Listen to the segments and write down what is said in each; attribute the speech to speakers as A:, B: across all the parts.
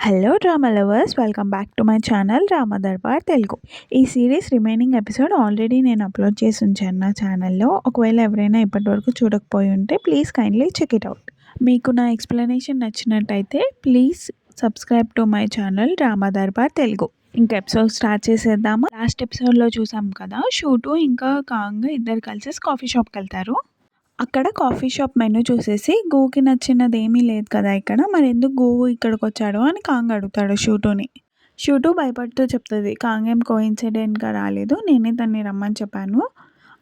A: Hello drama lovers, welcome back to my channel drama Darbar Telugu. ఈ series remaining episode already నేను upload చేసి ఉంచాను నా ఛానల్లో. ఒకవేళ ఎవరైనా ఇప్పటివరకు చూడకపోయి ఉంటే please kindly check it out. మీకు నా ఎక్స్ప్లెనేషన్ నచ్చినట్టయితే please subscribe to my channel drama Darbar Telugu. ఇంకా ఎపిసోడ్ స్టార్ట్ చేసేద్దామా. లాస్ట్ ఎపిసోడ్లో చూసాం కదా, షూటు ఇంకా కాంగ్ ఇద్దరు కలిసి కాఫీ షాప్కి వెళ్తారు. అక్కడ కాఫీ షాప్ మెనూ చూసేసి గూకి నచ్చినది ఏమీ లేదు కదా ఇక్కడ, మరి ఎందుకు గూ ఇక్కడికి వచ్చాడు అని కాంగ్ అడుగుతాడు షూటుని. షూటు భయపడుతూ చెప్తుంది, కాంగ్ ఏం కోఇన్సిడెంట్గా రాలేదు, నేనే తన్ని రమ్మని చెప్పాను.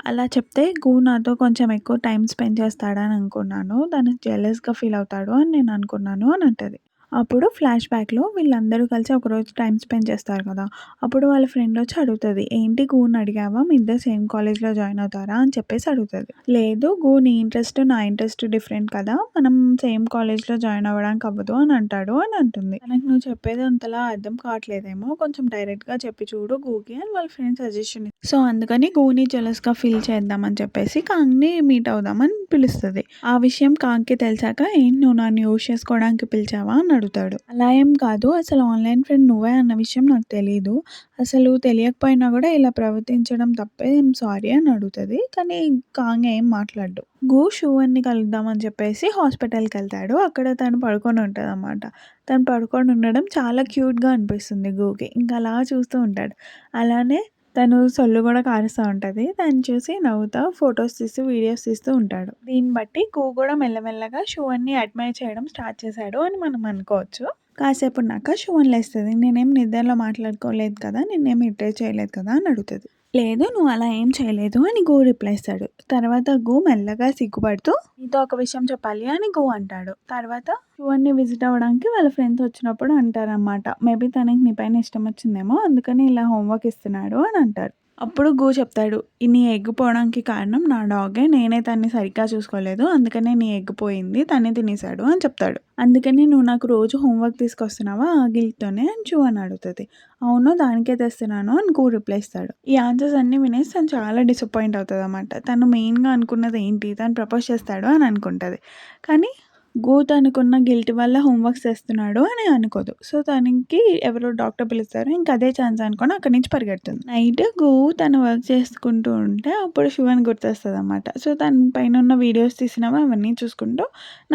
A: అలా చెప్తే గూ నాతో కొంచెం ఎక్కువ టైం స్పెండ్ చేస్తాడని అనుకున్నాను, తను జెలస్గా ఫీల్ అవుతాడు అని నేను అనుకున్నాను అని అంటది. అప్పుడు ఫ్లాష్ బ్యాక్లో వీళ్ళందరూ కలిసి ఒకరోజు టైం స్పెండ్ చేస్తారు కదా. అప్పుడు వాళ్ళ ఫ్రెండ్ వచ్చి అడుగుతుంది, ఏంటి గూని అడిగావా, మీ ఇద్దరు సేమ్ కాలేజ్లో జాయిన్ అవుతారా అని చెప్పేసి అడుగుతుంది. లేదు గూ, నీ ఇంట్రెస్ట్ నా ఇంట్రెస్ట్ డిఫరెంట్ కదా, మనం సేమ్ కాలేజ్లో జాయిన్ అవ్వడానికి అవ్వదు అని అంటాడు అని అంటుంది. తనకు నువ్వు చెప్పేది అంతలా అర్థం కావట్లేదేమో, కొంచెం డైరెక్ట్గా చెప్పి చూడు గూకి అని వాళ్ళ ఫ్రెండ్ సజెషన్. సో అందుకని గూని జెలస్గా ఫీల్ చేద్దామని చెప్పేసి కాంగ్ని మీట్ అవుదామని పిలుస్తుంది. ఆ విషయం కాంగ్కి తెలిసాక, ఏంటి నువ్వు నన్ను యూజ్ చేసుకోవడానికి పిలిచావా అని అడుగుతాడు. అలా ఏం కాదు, అసలు ఆన్లైన్ ఫ్రెండ్ నువ్వే అన్న విషయం నాకు తెలీదు, అసలు తెలియకపోయినా కూడా ఇలా ప్రవర్తించడం తప్పే, ఏం సారీ అని అడుగుతుంది. కానీ కాంగ్ ఏం మాట్లాడు. గూ షూవన్ని కలుద్దామని చెప్పేసి హాస్పిటల్కి వెళ్తాడు. అక్కడ తను పడుకొని ఉంటుంది అన్నమాట. తను పడుకొని ఉండడం చాలా క్యూట్గా అనిపిస్తుంది గూకి. ఇంకా అలా చూస్తూ ఉంటాడు. అలానే తను సొల్లు కూడా కారుస్తూ ఉంటుంది. దాన్ని చూసి నవ్వుతా ఫొటోస్ తీస్తూ వీడియోస్ తీస్తూ ఉంటాడు. దీన్ని బట్టి గూ కూడా మెల్లమెల్లగా షూవన్ని అడ్మైర్ చేయడం స్టార్ట్ చేశాడు అని మనం అనుకోవచ్చు. కాసేపు ఉన్నాక షువన్ లేస్తుంది. నేనేం నిద్రలో మాట్లాడుకోలేదు కదా, నిన్నేం ఇట్టే చేయలేదు కదా అని అడుగుతుంది. లేదు, నువ్వు అలా ఏం చేయలేదు అని గూ రిప్లై ఇస్తాడు. తర్వాత గూ మెల్లగా సిగ్గుపడుతూ, నీతో ఒక విషయం చెప్పాలి అని గూ అంటాడు. తర్వాత షువన్ని విజిట్ అవ్వడానికి వాళ్ళ ఫ్రెండ్స్ వచ్చినప్పుడు అంటారనమాట, మేబీ తనకి నీ పైన ఇష్టం వచ్చిందేమో అందుకని ఇలా హోంవర్క్ ఇస్తున్నాడు అని అంటారు. అప్పుడు గూ చెప్తాడు, నీ ఎగ్ పోవడానికి కారణం నా డాగే, నేనే తన్ని సరిగ్గా చూసుకోలేదు, అందుకనే నీ ఎగ్ పోయింది, తనే తినేశాడు అని చెప్తాడు. అందుకని నువ్వు నాకు రోజు హోంవర్క్ తీసుకొస్తున్నావా ఆ గిల్ట్తోనే అని చూ అని అడుగుతుంది. అవును, దానికే తెస్తున్నాను అని గూ రిప్లై ఇస్తాడు. ఈ ఆన్సర్స్ అన్నీ వినేసి తను చాలా డిసప్పాయింట్ అవుతుంది అన్నమాట. తను మెయిన్గా అనుకున్నది ఏంటి, తను ప్రపోజ్ చేస్తాడు అని అనుకుంటుంది. కానీ గూ తనకున్న గిల్ట్ వల్ల హోంవర్క్స్ చేస్తున్నాడు అని అనుకోదు. సో తనకి ఎవరో డాక్టర్ పిలుస్తారు, ఇంకా అదే ఛాన్స్ అనుకొని అక్కడి నుంచి పరిగెడుతుంది. నైట్ గూ తను వర్క్ చేసుకుంటూ ఉంటే అప్పుడు శివన్ గుర్తొస్తుంది అన్నమాట. సో తన పైన ఉన్న వీడియోస్ తీసినవి అవన్నీ చూసుకుంటూ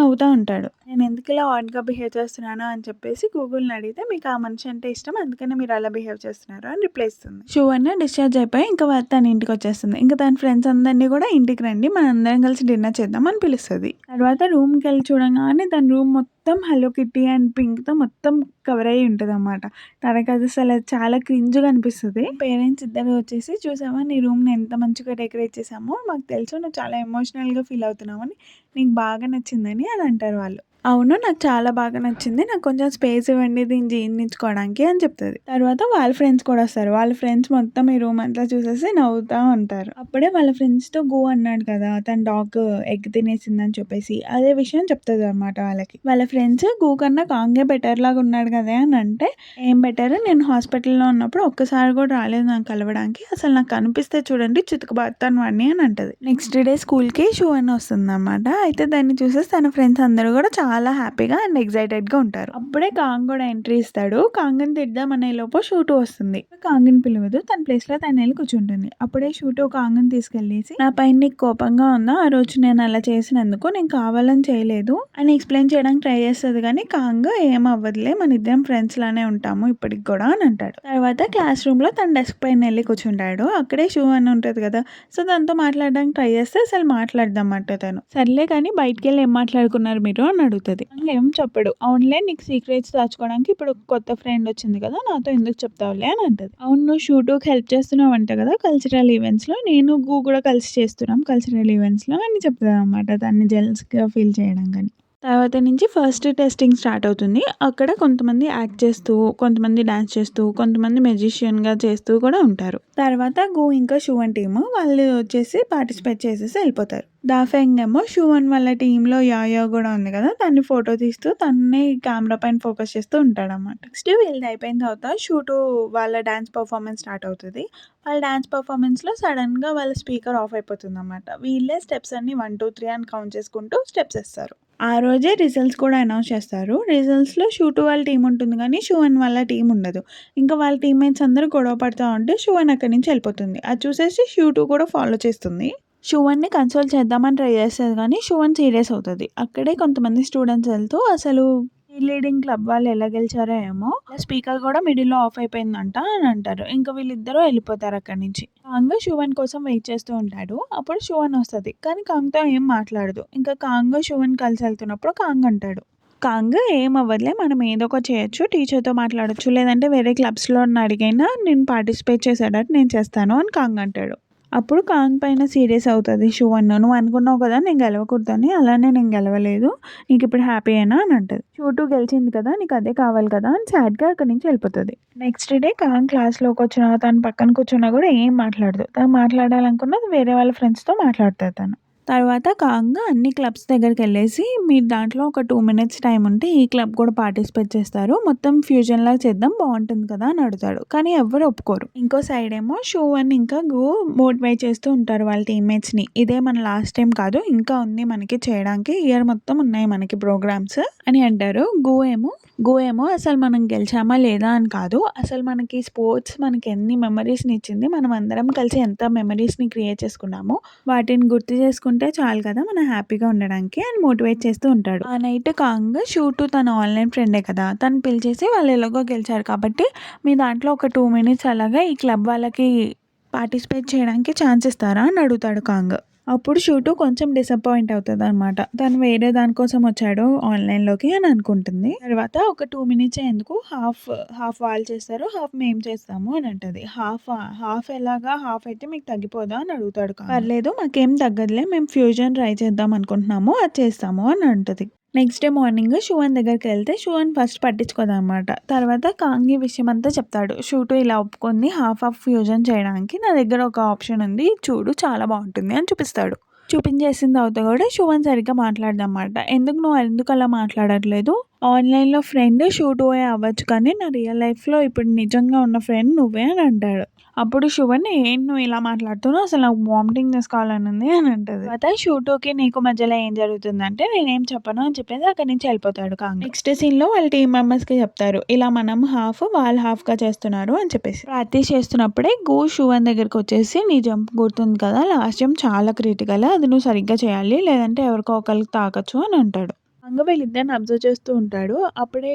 A: నవ్వుతూ ఉంటాడు. నేను ఎందుకు ఇలా ఆడ్గా బిహేవ్ చేస్తున్నాను అని చెప్పేసి గూగుల్ని అడిగితే, మీకు ఆ మనిషి అంటే ఇష్టం అందుకనే మీరు అలా బిహేవ్ చేస్తున్నారు అని రిప్లై ఇస్తుంది. శివన్ డిశ్చార్జ్ అయిపోయి ఇంకా తన ఇంటికి వచ్చేస్తుంది. ఇంకా తన ఫ్రెండ్స్ అందరినీ కూడా ఇంటికి రండి, మన అందరం కలిసి డిన్నర్ చేద్దాం అని పిలుస్తుంది. తర్వాత రూమ్కి వెళ్ళి చూడంగానే దాని రూమ్ మొత్తం హలో కిట్టి అండ్ పింక్తో మొత్తం కవర్ అయ్యి ఉంటుంది అన్నమాట. తనకు అది అసలు చాలా క్రింజ్గా అనిపిస్తుంది. పేరెంట్స్ ఇద్దరు వచ్చేసి, చూసావా నీ రూమ్ని ఎంత మంచిగా డెకరేట్ చేసామో, మాకు తెలుసు నువ్వు చాలా ఎమోషనల్గా ఫీల్ అవుతున్నావని, నీకు బాగా నచ్చిందని అని అంటారు వాళ్ళు. అవును, నాకు చాలా బాగా నచ్చింది, నాకు కొంచెం స్పేస్ ఇవ్వండి దీన్ని జీర్ణించుకోవడానికి అని చెప్తుంది. తర్వాత వాళ్ళ ఫ్రెండ్స్ కూడా వస్తారు. వాళ్ళ ఫ్రెండ్స్ మొత్తం ఈ రూమ్ అంతా చూసేసి నవ్వుతూ ఉంటారు. అప్పుడే వాళ్ళ ఫ్రెండ్స్తో గో అన్నాడు కదా తన డాగ్ ఎగ్ తినేసిందని చెప్పేసి, అదే విషయం చెప్తుంది అనమాట వాళ్ళకి. వాళ్ళ ఫ్రెండ్స్ గూ కన్నా కాంగే బెటర్ లాగా ఉన్నాడు కదా అని అంటే, ఏం బెటర్, నేను హాస్పిటల్లో ఉన్నప్పుడు ఒక్కసారి కూడా రాలేదు నాకు కలవడానికి, అసలు నాకు కనిపిస్తే చూడండి చితుకుబాతాను వాడిని అని అంటది. నెక్స్ట్ డే స్కూల్కి షూ అని వస్తుంది అనమాట. అయితే దాన్ని చూసేసి తన ఫ్రెండ్స్ అందరూ కూడా చాలా హ్యాపీగా అండ్ ఎక్సైటెడ్గా ఉంటారు. అప్పుడే కాంగ్ కూడా ఎంట్రీ ఇస్తాడు. కాంగ్ని తిడదామనే లోపు షూటు వస్తుంది. కాంగ్ని పిలవదు, తన ప్లేస్లో తను వెళ్ళి కూర్చుంటుంది. అప్పుడే షూటు కాంగ్ని తీసుకెళ్ళేసి, నా పైన నీకు కోపంగా ఉందా, ఆ రోజు నేను అలా చేసినందుకు, నేను కావాలని చేయలేదు అని ఎక్స్ప్లెయిన్ చేయడానికి ట్రై చేస్తుంది. కానీ కాంగ్ ఏం అవ్వదులే, మన ఇద్దరం ఫ్రెండ్స్ లానే ఉంటాము ఇప్పటికి కూడా అని అంటాడు. తర్వాత క్లాస్ రూమ్లో తన డెస్క్ పైన వెళ్ళి కూర్చుంటాడు. అక్కడే షూ అని ఉంటుంది కదా, సో దాంతో మాట్లాడడానికి ట్రై చేస్తే అసలు మాట్లాడదామంట తను. సర్లే కానీ బయటికి వెళ్ళి ఏం మాట్లాడుకున్నారు మీరు అని అడుగుతుంది. ఏం చెప్పడు. అవునులే, నీకు సీక్రెట్స్ దాచుకోవడానికి ఇప్పుడు కొత్త ఫ్రెండ్ వచ్చింది కదా, నాతో ఎందుకు చెప్తావులే అని అంటది. అవును, నువ్వు షూటుకి హెల్ప్ చేస్తున్నావు అంట కదా కల్చరల్ ఈవెంట్స్లో, నేను గూ కూడా కలిసి చేస్తున్నాం కల్చరల్ ఈవెంట్స్లో అని చెప్తుంది అనమాట, దాన్ని జెల్స్గా ఫీల్ చేయడం. కానీ తర్వాత నుంచి ఫస్ట్ టెస్టింగ్ స్టార్ట్ అవుతుంది. అక్కడ కొంతమంది యాక్ట్ చేస్తూ, కొంతమంది డాన్స్ చేస్తూ, కొంతమంది మెజిషియన్గా చేస్తూ కూడా ఉంటారు. తర్వాత గూ ఇంకా షువన్ టీము వాళ్ళు వచ్చేసి పార్టిసిపేట్ చేసేసి వెళ్ళిపోతారు. దాఫెంగ్ ఏమో షువన్ వాళ్ళ టీంలో యాయో కూడా ఉంది కదా, దాన్ని ఫోటో తీస్తూ తన్నే కెమెరా పైన ఫోకస్ చేస్తూ ఉంటాడన్నమాట. నెక్స్ట్ వీళ్ళది అయిపోయిన తర్వాత షూటు వాళ్ళ డాన్స్ పర్ఫార్మెన్స్ స్టార్ట్ అవుతుంది. వాళ్ళ డాన్స్ పర్ఫార్మెన్స్లో సడన్గా వాళ్ళ స్పీకర్ ఆఫ్ అయిపోతుంది అన్నమాట. వీళ్ళే స్టెప్స్ అన్ని 1 2 3 అని కౌంట్ చేసుకుంటూ స్టెప్స్ వేస్తారు. ఆ రోజే రిజల్ట్స్ కూడా అనౌన్స్ చేస్తారు. రిజల్ట్స్‌లో షూ 2 వాళ్ళ టీమ్ ఉంటుంది గానీ, షూ 1 వాళ్ళ టీమ్ ఉండదు. ఇంకా వాళ్ళ టీమ్‌మేట్స్ అందరూ గొడవ పడతా ఉంటే షూ 1 అక్కడి నుంచి ఎళ్ళిపోతుంది. అది చూసేసి షూ 2 కూడా ఫాలో చేస్తుంది. షూ 1ని కన్సోల్ చేద్దామని ట్రై చేస్తది గానీ, షూ 1 సీరియస్ అవుతది. అక్కడే కొంతమంది స్టూడెంట్స్ వెళ్తూ అసలు లీడింగ్ క్లబ్ వాళ్ళు ఎలా గెలిచారో ఏమో, స్పీకర్ కూడా మిడిల్‌లో ఆఫ్ అయిపోయిందంట అని అంటారు. ఇంక వీళ్ళిద్దరూ ఎళ్ళిపోతారు అక్కడి నుంచి. కాంగ్ షూ 1 కోసం వెయిట్ చేస్తూ ఉంటాడు. అప్పుడు షూ 1 వస్తది. కానీ కాంగ్‌తో ఏం మాట్లాడదు. ఇంకా కాంగ్ షూ 1 కలిసి ఎళ్తున్నప్పుడు కాంగ్ అంటాడు. కాంగ్ "ఏం అవ్వదులే మనం ఏదో ఒకటి చేయొచ్చు. టీచర్‌తో మాట్లాడొచ్చు. లేదంటే వేరే క్లబ్స్‌లో అడిగైనా నేను పార్టిసిపేట్ చేసేటట్టు నేను చేస్తాను" అని కాంగ్ అంటాడు. అప్పుడు కాంగ్ పైన సీరియస్ అవుతది షూ 1. "నువ్వు అనుకున్నావు కదా నేను గెలవకూడదని. అలానే నేను గెలవలేదు. నీకిప్పుడు హ్యాపీయేనా" అని అంటది. షూ 2 గెలిచింది కదా! నీకు అదే కావాలి కదా! అని సాడ్‌గా అక్కడి నుంచి వెళ్ళిపోతది. నెక్స్ట్ డే కాంగ్ క్లాస్‌లోకొచ్చినా, తన పక్కన కూర్చున్నా కూడా ఏం మాట్లాడదు. తను మాట్లాడాలనుకున్నది వేరే వాళ్ళ ఫ్రెండ్స్‌తో మాట్లాడతది తను. తర్వాత కాంగ్ అన్ని క్లబ్స్ దగ్గరికెళ్ళేసి, "మీరు దాంట్లో ఒక 2 మినిట్స్ టైమ్ ఉంటే ఈ క్లబ్ కూడా పార్టిసిపేట్ చేస్తారు. మొత్తం ఫ్యూజన్‌లాగా చేద్దాం బావుంటుంది కదా!" అని అడుగుతాడు. కానీ ఎవ్వరు ఒప్పుకోరు. ఇంకో సైడ్ ఏమో షూ 1 ఇంకా మోటివేట్ చేస్తూ ఉంటారు వాళ్ళ టీమ్‌మేట్స్‌ని. "ఇదే మన లాస్ట్ టైమ్ కాదు. ఇంకా ఉంది మనకి చేయడానికి. ఇయర్ మొత్తం ఉన్నాయి మనకి ప్రోగ్రామ్స్" అని అంటారు. గు ఏమో అసలు మనం గెలిచామా లేదా అని కాదు. అసలు మనకి స్పోర్ట్స్ మనకి ఎన్ని మెమరీస్‌ని ఇచ్చింది. మనం అందరం కలిసి ఎంత మెమరీస్‌ని క్రియేట్ చేసుకున్నామో వాటిని గుర్తు చేసుకుంటే చాలు కదా! మనం హ్యాపీగా ఉండడానికి అని మోటివేట్ చేస్తూ ఉంటాడు. ఆ నైట్ కాంగ్ షూ 2 తన ఆన్‌లైన్ ఫ్రెండే కదా! తను పిలిచేసి వాళ్ళు ఎలాగో గెలిచారు కాబట్టి మీ దాంట్లో ఒక 2 మినిట్స్ అలాగా ఈ క్లబ్ వాళ్ళకి పార్టిసిపేట్ చేయడానికి ఛాన్స్ ఇస్తారా అని అడుగుతాడు కాంగ్. అప్పుడు షూ 2 కొంచెం డిసప్పాయింట్ అవుతదనమాట. తను వేరే దానికోసం వచ్చాడు ఆన్‌లైన్‌లోకి అని అనుకుంటుంది. తర్వాత ఒక 2 మినిట్సే ఎందుకు హాఫ్ వాళ్ళు చేస్తారు. హాఫ్ మేము చేస్తాము అని అంటది. హాఫ్ ఎలాగా? హాఫ్ అయితే మీకు తగ్గిపోదా? అని అడుగుతాడు కాంగ్. పర్లేదు మాకేం తగ్గదులే. మేము ఫ్యూజన్ ట్రై చేద్దాం అనుకుంటున్నాము. అది చేస్తాము అని అంటది. నెక్స్ట్ డే మార్నింగ్ షూ 1 దగ్గరికెళ్తే షూ 1 ఫస్ట్ పట్టించుకోదనమాట. తర్వాత కాంగ్ ఈ విషయమంతా చెప్తాడు. షూ 2 ఇలా ఒప్పుకుంది హాఫ్ ఫ్యూజన్ చేయడానికి. నా దగ్గర ఒక ఆప్షన్ ఉంది. ఇది చూడు చాలా బావుంటుంది అని చూపిస్తాడు. చూపించేసిన తర్వాత కూడా షూ 1 సరిగ్గా మాట్లాడదనమాట. ఎందుకలా మాట్లాడట్లేదు? ఆన్‌లైన్‌లో ఫ్రెండ్ షూ 2 అవ్వచ్చు కానీ నా రియల్ లైఫ్‌లో ఇప్పుడు నిజంగా ఉన్న ఫ్రెండ్ నువ్వే అని అంటాడు. అప్పుడు షూ 1 ఏంటి నువ్వు ఇలా మాట్లాడుతున్నావు? అసలు నాకు వామిటింగ్ చేసుకోవాలని ఉంది అని అంటది. తర్వాత షూ 2కి నీకు మధ్యలో ఏం జరుగుతుందంటే నేనేం చెప్పను అని చెప్పేసి అక్కడి నుంచి వెళ్ళిపోతాడు కాంగ్. నెక్స్ట్ సీన్‌లో వాళ్ళ టీమ్ మెంబర్స్‌కి చెప్తారు. ఇలా మనం హాఫ్ వాళ్ళు హాఫ్‌గా చేస్తున్నారు అని చెప్పేసి. ప్రాక్టీస్ చేస్తున్నప్పుడే షూ 1 దగ్గరికొచ్చేసి నీ జంప్ గుర్తుంది కదా! లాస్ట్ జంప్ చాలా క్రిటికల్. అది నువ్వు సరిగ్గా చేయాలి. లేదంటే ఎవరికో ఒకళ్ళకి తాకచ్చు అని అంటాడు. కాంగ్ వీళ్ళిద్దరిని అబ్జర్వ్ చేస్తూ ఉంటాడు. అప్పుడే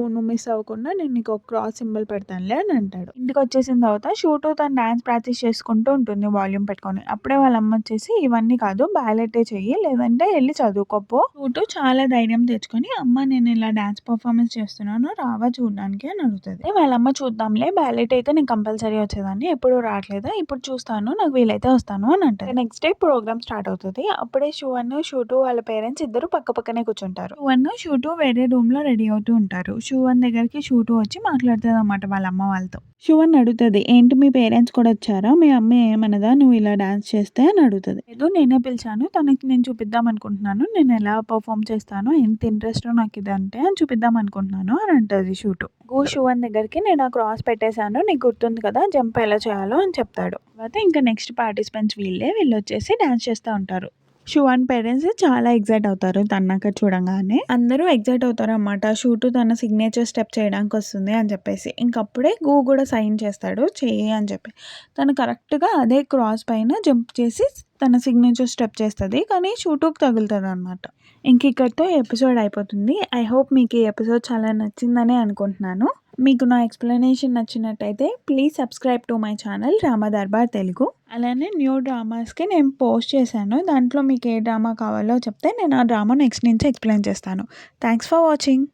A: నువ్వు మిస్ అవ్వకుండా నేను నీకు ఒక క్రాస్ సింబల్ పెడతానులే అని అంటాడు. ఇంటికొచ్చేసిన తర్వాత షూ 2 తను డాన్స్ ప్రాక్టీస్ చేసుకుంటూ ఉంటుంది వాల్యూమ్ పెట్టుకొని. అప్పుడే వాళ్ళ అమ్మ వచ్చేసి ఇవన్నీ కాదు బ్యాలెటే చెయ్యి లేదంటే ఎళ్లి చదువుకోపో. షూ 2 చాలా ధైర్యం తెచ్చుకొని అమ్మ నేను ఇలా డాన్స్ పర్ఫార్మెన్స్ చేస్తున్నాను రావా చూడడానికి అని అడుగుతది. వాళ్ళ అమ్మ చూద్దాంలే బ్యాలెట్ అయితే నేను కంపల్సరీ వచ్చేదాన్ని. ఎప్పుడు రావట్లేదా ఇప్పుడు చూస్తాను నాకు వీలైతే వస్తాను అని అంటది. నెక్స్ట్ డే ప్రోగ్రామ్ స్టార్ట్ అవుతది. అప్పుడే షూ 2 వాళ్ళ పేరెంట్స్ ఇద్దరు పక్కనే కూర్చుంటారు. షూ 2 వేరే రూమ్‌లో రెడీ అవుతూ ఉంటారు. షూ 1 దగ్గరికి షూ 2 వచ్చి మాట్లాడుతదనమాట వాళ్ళ అమ్మ వాళ్ళతో. షూ 1 అడుగుతది. "ఏంటి మీ పేరెంట్స్ కూడా వచ్చారా? మీ అమ్మ ఏమనదా నువ్వు ఇలా డాన్స్ చేస్తే" అని అడుగుతది. "లేదు నేనే పిలిచాను. తనకి నేను చూపిద్దాం అనుకుంటున్నాను. నేను ఎలా పెర్ఫార్మ్ చేస్తానో ఎంత ఇంట్రెస్టో నాకు ఇదంటే అని చూపిద్దాం అనుకుంటున్నాను" అని అంటది షూ 1 దగ్గరికి "నేను ఆ క్రాస్ పెట్టేసాను. నీకు గుర్తుంది కదా! జంప్ ఎలా చేయాలో" అని చెప్తాడు. తర్వాత ఇంకా నెక్స్ట్ పార్టిసిపెంట్స్ వీళ్ళొచ్చేసి డాన్స్ చేస్తా ఉంటారు. షూ 1 పేరెంట్స్ చాలా ఎక్సైట్ అవుతారు తననక్కడ చూడంగానే. అందరూ ఎక్సైట్ అవుతారనమాట. షూ 2 తన సిగ్నేచర్ స్టెప్ చేయడానికొస్తుంది అని చెప్పేసి. ఇంకప్పుడే కూడా సైన్ చేస్తాడు చెయ్యి అని చెప్పి. తను కరెక్ట్‌గా అదే క్రాస్ పైన జంప్ చేసి తన సిగ్నేచర్ స్టెప్ చేస్తది. కానీ షూ 2కి తగులుతదనమాట. ఇక్కడితో ఎపిసోడ్ అయిపోతుంది. ఐ హోప్ మీకు ఈ ఎపిసోడ్ చాలా నచ్చిందనే అనుకుంటున్నాను. మీకు నా ఎక్స్‌ప్లనేషన్ నచ్చినట్టయితే please subscribe to my channel Rama Darbar Telugu. అలానే న్యూ డ్రామాస్‌కి నేను పోస్ట్ చేశాను. దాంట్లో మీకు ఏ డ్రామా కావాలో చెప్తే నేను ఆ డ్రామా నెక్స్ట్ నుంచి ఎక్స్‌ప్లెయిన్ చేస్తాను. Thanks for watching.